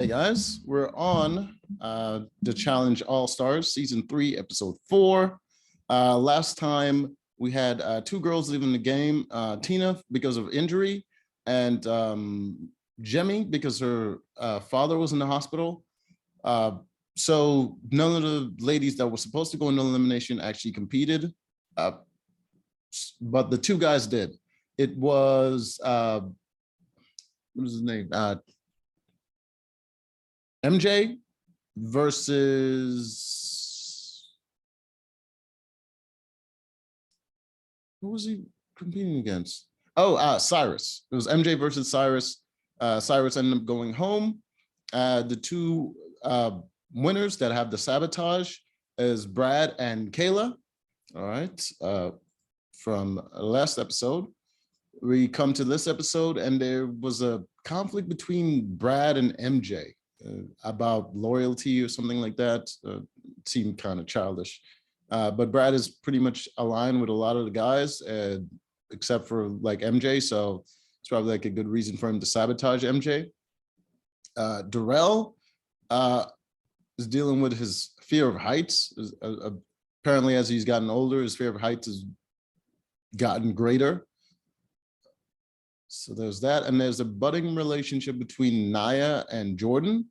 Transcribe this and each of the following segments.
Hey guys, we're on the Challenge All-Stars Season 3, Episode 4. Last time we had two girls leaving the game, Tina because of injury and Jemmy because her father was in the hospital. So none of the ladies that were supposed to go into elimination actually competed, but the two guys did. It was, what was his name? MJ versus, who was he competing against? Oh, Cyrus. It was MJ versus Cyrus. Cyrus ended up going home. The two winners that have the sabotage is Brad and Kayla. All right. From last episode, we come to this episode, and there was a conflict between Brad and MJ. About loyalty or something like that. Seemed kind of childish, but Brad is pretty much aligned with a lot of the guys, except for like MJ, so it's probably like a good reason for him to sabotage MJ. Darrell is dealing with his fear of heights. Apparently, as he's gotten older, his fear of heights has gotten greater. So there's that, and there's a budding relationship between Naya and Jordan.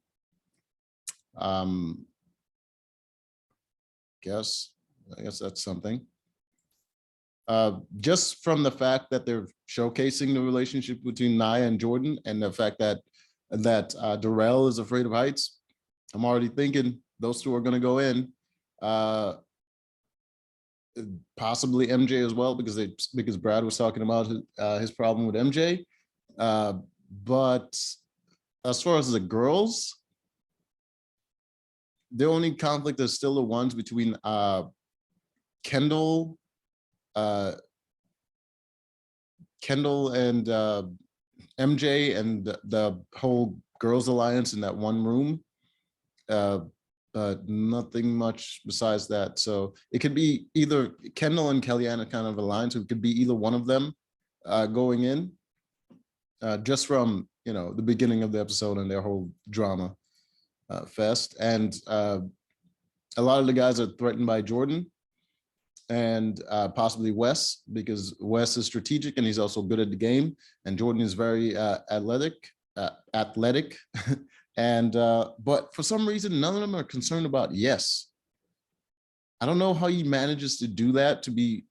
I guess that's something. Just from the fact that they're showcasing the relationship between Naya and Jordan, and the fact that Darrell is afraid of heights, I'm already thinking those two are going to go in. Possibly MJ as well, because Brad was talking about his problem with MJ. But as far as the girls, the only conflict is still the ones between Kendall and MJ and the whole girls alliance in that one room. But nothing much besides that. So it could be either Kendall and Kellyanne kind of aligned, so it could be either one of them going in, just from the beginning of the episode and their whole drama fest. And a lot of the guys are threatened by Jordan and possibly Wes, because Wes is strategic and he's also good at the game, and Jordan is very athletic. And but for some reason, none of them are concerned about Yes. I don't know how he manages to do that, to be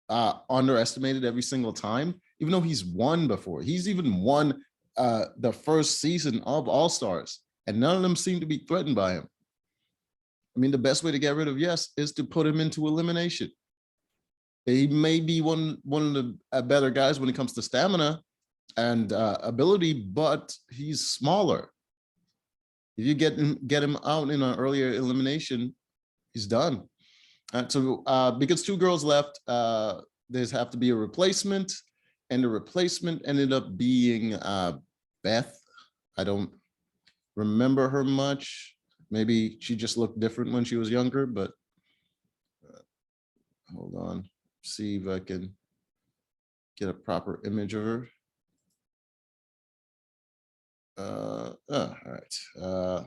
underestimated every single time, even though he's won before. He's even won the first season of All-Stars, and none of them seem to be threatened by him. I mean, the best way to get rid of Yes is to put him into elimination. He may be one of the better guys when it comes to stamina and ability, but he's smaller. If you get him out in an earlier elimination, he's done. So because two girls left, there's have to be a replacement, and the replacement ended up being Beth. I don't remember her much. Maybe she just looked different when she was younger, but hold on. See if I can get a proper image of her. All right. There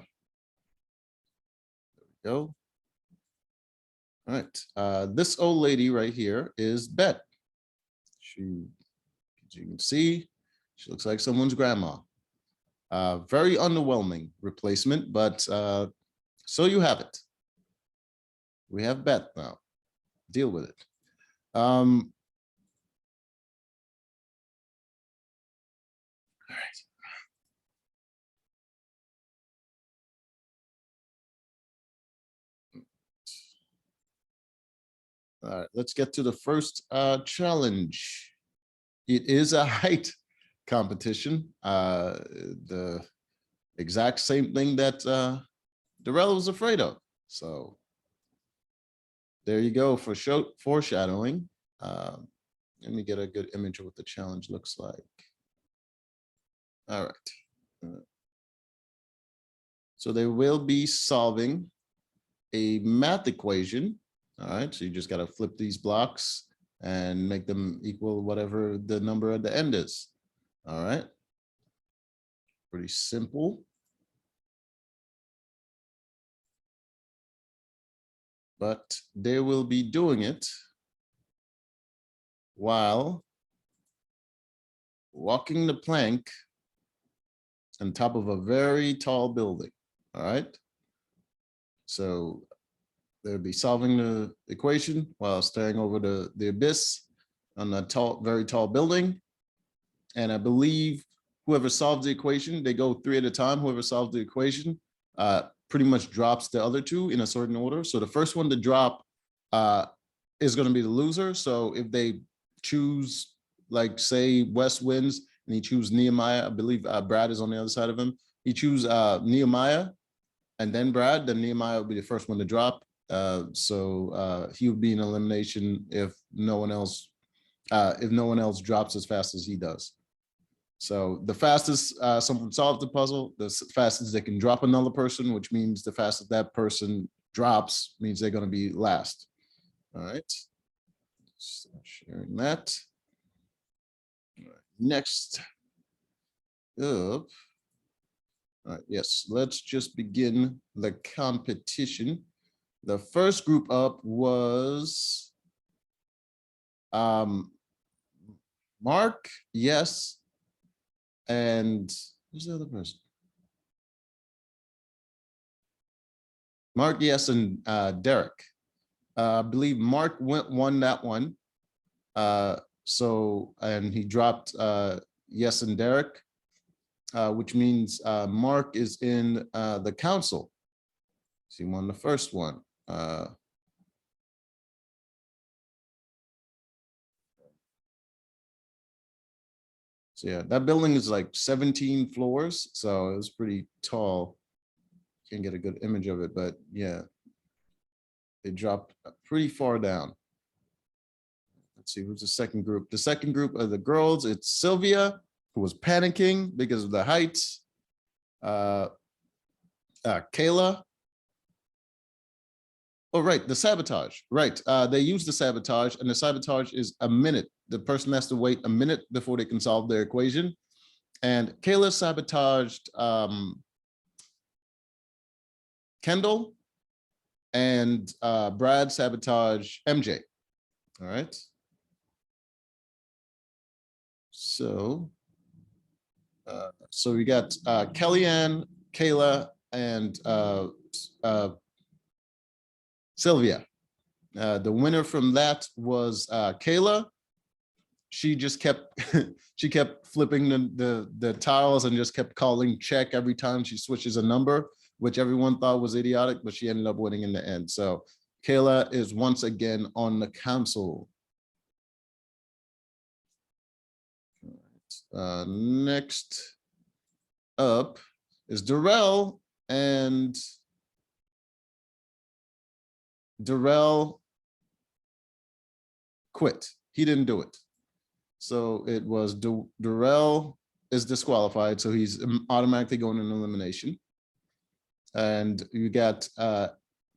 we go. All right. This old lady right here is Beth. She, as you can see, she looks like someone's grandma. Very underwhelming replacement, but so you have it. We have Beth now. Deal with it. All right. All right, let's get to the first challenge. It is a height competition. The exact same thing that Darrell was afraid of. So there you go for foreshadowing. Let me get a good image of what the challenge looks like. All right. So they will be solving a math equation. All right, so you just got to flip these blocks and make them equal whatever the number at the end is. All right. Pretty simple. but they will be doing it while walking the plank on top of a very tall building. All right. So they'll be solving the equation while staring over the abyss on a tall, very tall building. And I believe whoever solves the equation, they go 3 at a time. Whoever solves the equation pretty much drops the other 2 in a certain order. So the first one to drop is going to be the loser. So if they choose, like, say Wes wins and he chooses Nehemiah, I believe Brad is on the other side of him. He chooses Nehemiah and then Brad, then Nehemiah will be the first one to drop. So he would be in elimination if no one else drops as fast as he does. So the fastest someone solves the puzzle, the fastest they can drop another person, which means the fastest that person drops means they're going to be last. All right. Start sharing that. All right. Next up. All right, yes, let's just begin the competition. The first group up was Mark, yes, and who's the other person? Mark, yes, and Derek. I believe Mark won that one. And he dropped yes and Derek, which means Mark is in the council. So he won the first one. So yeah, that building is like 17 floors, so it was pretty tall. Can't get a good image of it, but yeah, it dropped pretty far down. Let's see, who's the second group? The second group of the girls, it's Sylvia, who was panicking because of the heights. Kayla. Oh, right, the sabotage. Right, they use the sabotage, and the sabotage is a minute. The person has to wait a minute before they can solve their equation. And Kayla sabotaged Kendall, and Brad sabotaged MJ. All right. So we got Kellyanne, Kayla, and Sylvia. The winner from that was Kayla. She just kept she kept flipping the tiles and just kept calling check every time she switches a number, which everyone thought was idiotic, but she ended up winning in the end. So Kayla is once again on the council. Next up is Darrell, and Darrell quit. He didn't do it. So it was Darrell is disqualified, so he's automatically going in elimination. And you got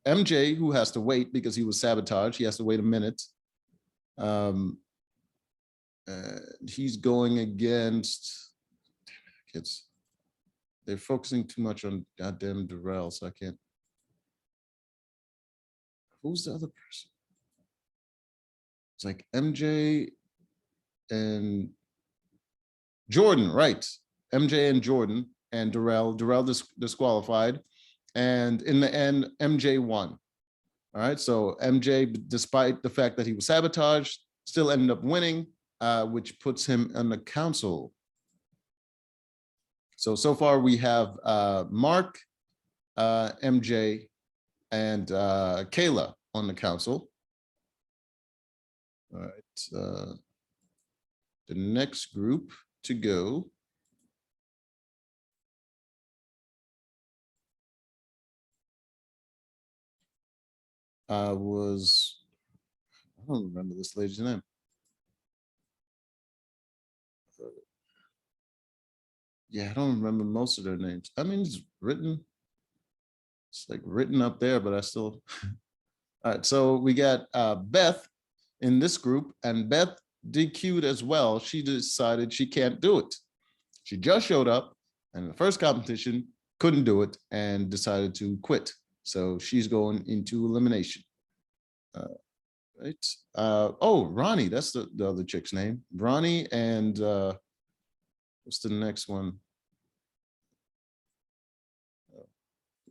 MJ, who has to wait because he was sabotaged. He has to wait a minute. He's going against kids. They're focusing too much on goddamn Darrell, so I can't. Who's the other person? It's like MJ and Jordan, right? MJ and Jordan and Darrell. Darrell disqualified. And in the end, MJ won. All right, so MJ, despite the fact that he was sabotaged, still ended up winning, which puts him on the council. So far we have Mark, MJ, and Kayla on the council. All right, the next group to go was, I don't remember this lady's name. Yeah, I don't remember most of their names. I mean, it's written. It's like written up there, but I still. All right, so we got Beth in this group, and Beth DQ'd as well. She decided she can't do it. She just showed up and the first competition, couldn't do it, and decided to quit. So she's going into elimination. Right. Oh, Ronnie, that's the other chick's name. Ronnie and what's the next one?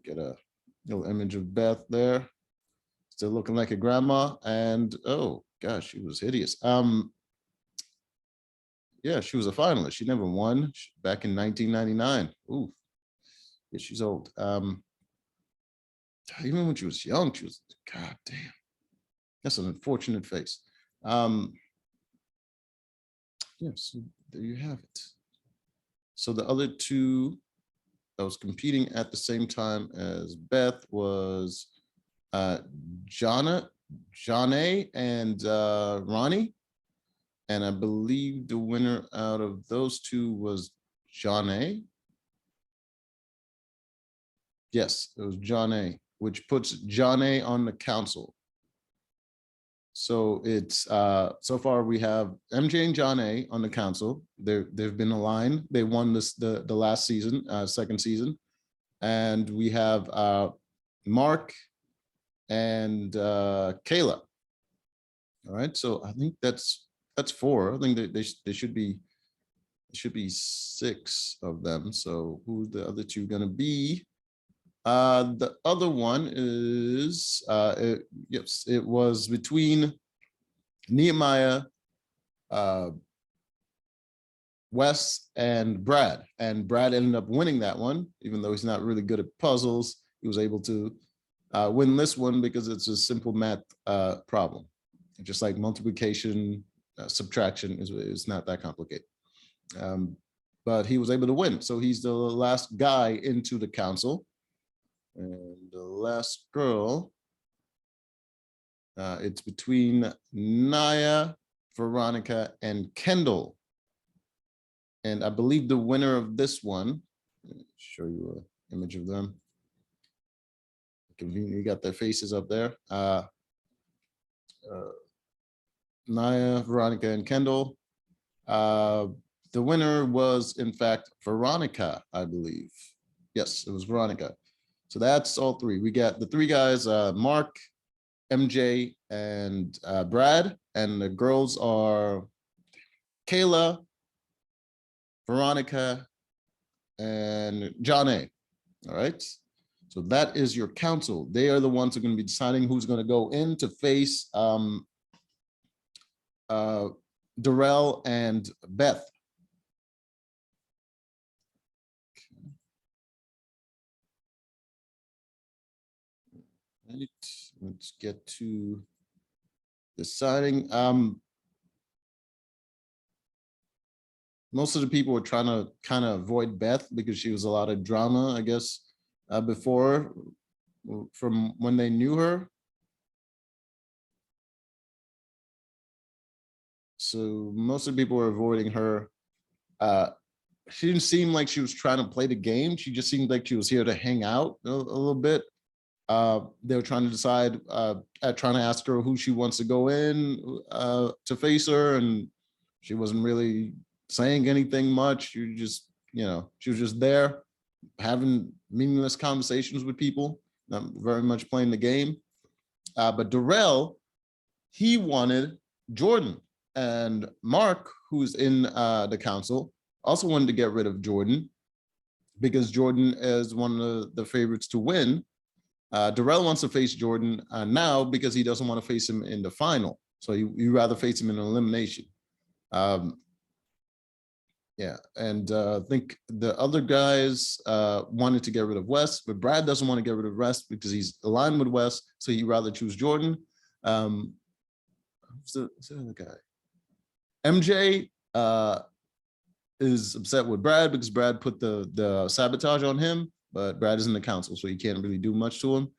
Get a little image of Beth there. Still looking like a grandma. And oh gosh, she was hideous. Yeah, she was a finalist. She never won back in 1999. Ooh, yeah, she's old. Even when she was young, she was, god damn. That's an unfortunate face. Yeah, so there you have it. So the other two that was competing at the same time as Beth was Jonna and Ronnie. And I believe the winner out of those two was Jonna. Yes, it was Jonna, which puts Jonna on the council. So it's so far we have MJ and Jonna on the council. They've been aligned. They won this the last season, second season, and we have Mark and Kayla. All right, so I think that's four. I think they should be six of them. So who's the other two going to be? The other one is yes, it was between Nehemiah, Wes, and Brad. And Brad ended up winning that one, even though he's not really good at puzzles. He was able to win this one because it's a simple math problem. Just like multiplication, subtraction is not that complicated. But he was able to win. So he's the last guy into the council. And the last girl, it's between Naya, Veronica, and Kendall. And I believe the winner of this one, show you an image of them. Conveniently got their faces up there. Naya, Veronica, and Kendall. The winner was, in fact, Veronica, I believe. Yes, it was Veronica. So that's all three. We got the three guys, Mark, MJ, and Brad. And the girls are Kayla, Veronica, and Jonna. All right. So that is your council. They are the ones who are going to be deciding who's going to go in to face Darrell and Beth. Right. Let's get to deciding. Most of the people were trying to kind of avoid Beth because she was a lot of drama, I guess, before, from when they knew her. So most of the people were avoiding her. She didn't seem like she was trying to play the game. She just seemed like she was here to hang out a little bit. They were trying to decide, trying to ask her who she wants to go in to face her, and she wasn't really saying anything much. She just, she was just there having meaningless conversations with people, not very much playing the game. But Darrell, he wanted Jordan, and Mark, who's in the council, also wanted to get rid of Jordan because Jordan is one of the favorites to win. Darrell wants to face Jordan now because he doesn't want to face him in the final. So you rather face him in an elimination. Yeah, and I think the other guys wanted to get rid of Wes, but Brad doesn't want to get rid of Wes because he's aligned with Wes, so he'd rather choose Jordan. Who's the other guy? MJ is upset with Brad because Brad put the sabotage on him, but Brad is in the council, so he can't really do much to him.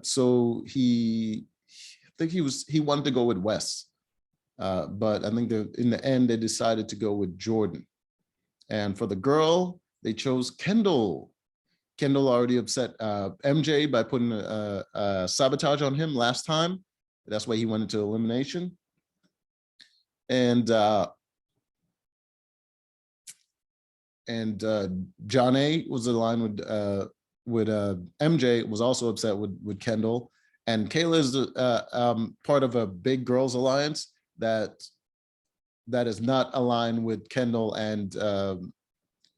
So I think he wanted to go with Wes. But I think in the end, they decided to go with Jordan. And for the girl, they chose Kendall. Kendall already upset MJ by putting a sabotage on him last time. That's why he went into elimination. And John A was aligned with MJ, was also upset with Kendall. And Kayla is part of a big girls alliance that is not aligned with Kendall and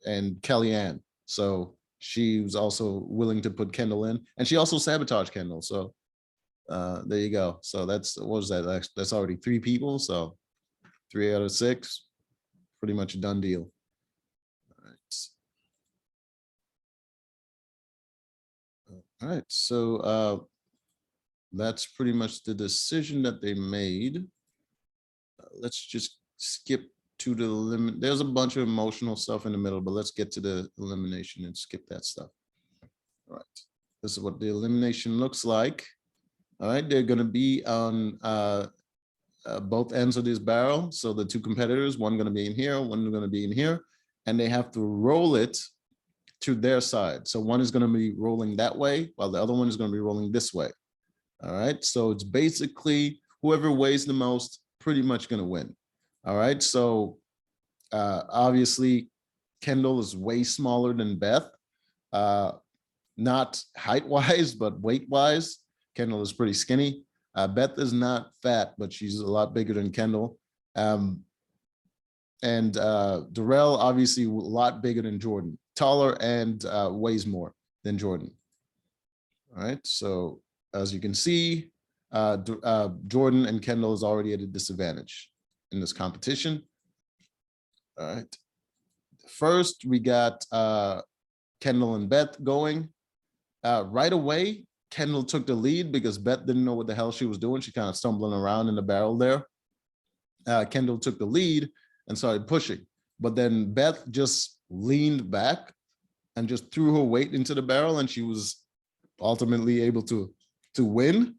Kellyanne. So she was also willing to put Kendall in, and she also sabotaged Kendall. So there you go. So that's, what was that? That's already 3 people. So 3 out of 6, pretty much a done deal. All right. All right. So that's pretty much the decision that they made. Let's just skip to the limit. There's a bunch of emotional stuff in the middle, but let's get to the elimination and skip that stuff. All right. This is what the elimination looks like. All right. They're going to be on both ends of this barrel. So the 2 competitors, one going to be in here, one going to be in here, and they have to roll it to their side. So one is going to be rolling that way, while the other one is going to be rolling this way. All right. So it's basically whoever weighs the most pretty much going to win. All right. So obviously Kendall is way smaller than Beth, not height wise, but weight wise. Kendall is pretty skinny. Beth is not fat, but she's a lot bigger than Kendall. And Darrell, obviously a lot bigger than Jordan, taller and weighs more than Jordan. All right. So as you can see, Jordan and Kendall is already at a disadvantage in this competition. All right. First, we got Kendall and Beth going. Right away, Kendall took the lead because Beth didn't know what the hell she was doing. She kind of stumbling around in the barrel there. Kendall took the lead and started pushing, but then Beth just leaned back and just threw her weight into the barrel, and she was ultimately able to win.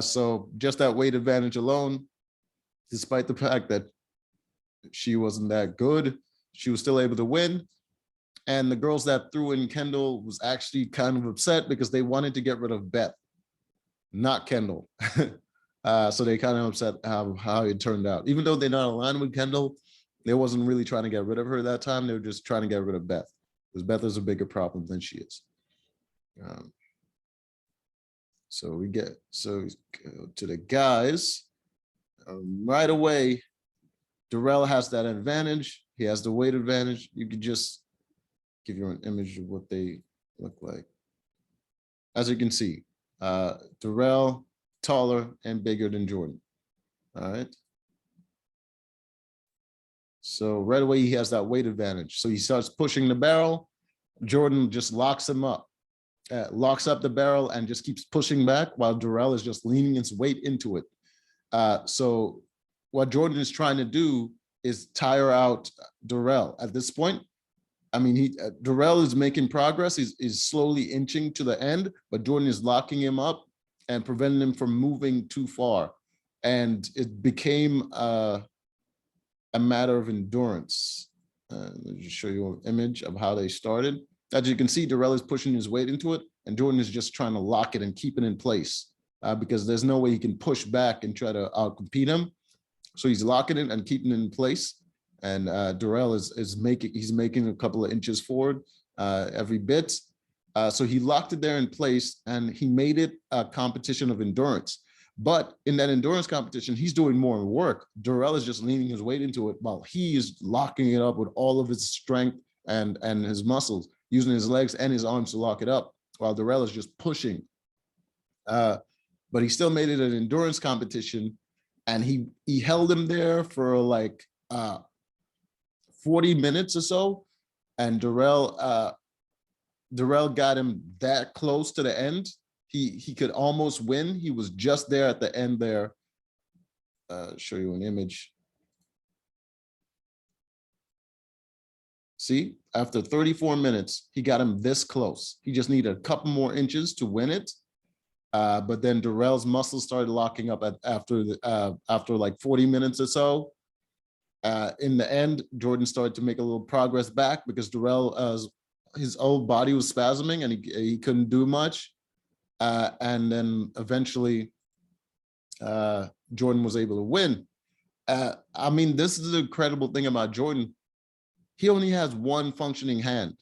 So just that weight advantage alone, despite the fact that she wasn't that good, she was still able to win. And the girls that threw in Kendall was actually kind of upset because they wanted to get rid of Beth, not Kendall. So they kind of upset how it turned out. Even though they're not aligned with Kendall, they wasn't really trying to get rid of her that time. They were just trying to get rid of Beth, because Beth is a bigger problem than she is. So we go to the guys. Right away, Darrell has that advantage. He has the weight advantage. You could just give you an image of what they look like. As you can see, Darrell, taller and bigger than Jordan. All right. So right away, he has that weight advantage. So he starts pushing the barrel. Jordan just locks him up. Locks up the barrel and just keeps pushing back while Darrell is just leaning his weight into it. So what Jordan is trying to do is tire out Darrell. At this point, I mean, Darrell is making progress. He's slowly inching to the end, but Jordan is locking him up and preventing him from moving too far. And it became a matter of endurance. Let me just show you an image of how they started. As you can see, Darrell is pushing his weight into it, and Jordan is just trying to lock it and keep it in place because there's no way he can push back and try to outcompete him. So he's locking it and keeping it in place. And Darrell is making a couple of inches forward every bit. So he locked it there in place, and he made it a competition of endurance. But in that endurance competition, he's doing more work. Darrell is just leaning his weight into it while he is locking it up with all of his strength and his muscles, using his legs and his arms to lock it up, while Darrell is just pushing. But he still made it an endurance competition, and he held him there for like 40 minutes or so, and Darrell got him that close to the end. He could almost win. He was just there at the end there. Show you an image. See, after 34 minutes, he got him this close. He just needed a couple more inches to win it. But then Darrell's muscles started locking up after like 40 minutes or so. In the end, Jordan started to make a little progress back because Darrell, his old body was spasming and he couldn't do much. And then eventually, Jordan was able to win. I mean, this is the incredible thing about Jordan. He only has one functioning hand.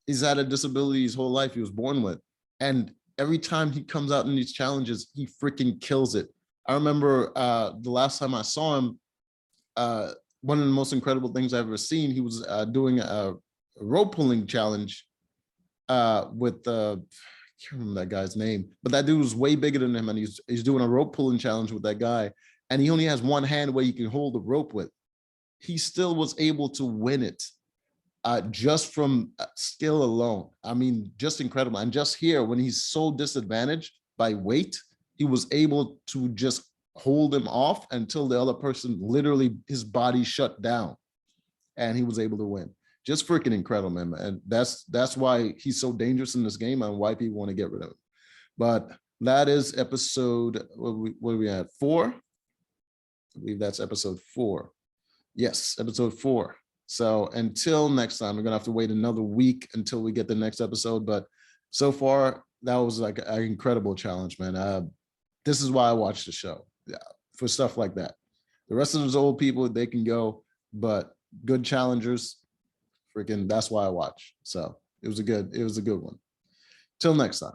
He's had a disability his whole life. He was born with. And every time he comes out in these challenges, he freaking kills it. I remember the last time I saw him, one of the most incredible things I've ever seen, he was doing a rope pulling challenge with I can't remember that guy's name, but that dude was way bigger than him, and he's doing a rope pulling challenge with that guy, and he only has one hand where you can hold the rope with. He still was able to win it just from skill alone. I mean, just incredible. And just here, when he's so disadvantaged by weight, he was able to just hold him off until the other person, literally his body shut down, and he was able to win. Just freaking incredible, man. And that's why he's so dangerous in this game and why people want to get rid of him. But that is episode, what are we at? 4? I believe that's episode 4. Yes, episode 4. So until next time, we're gonna have to wait another week until we get the next episode. But so far, that was like an incredible challenge, man. This is why I watch the show. Yeah, for stuff like that. The rest of those old people, they can go, but good challengers, freaking, that's why I watch. So it was a good one. Till next time.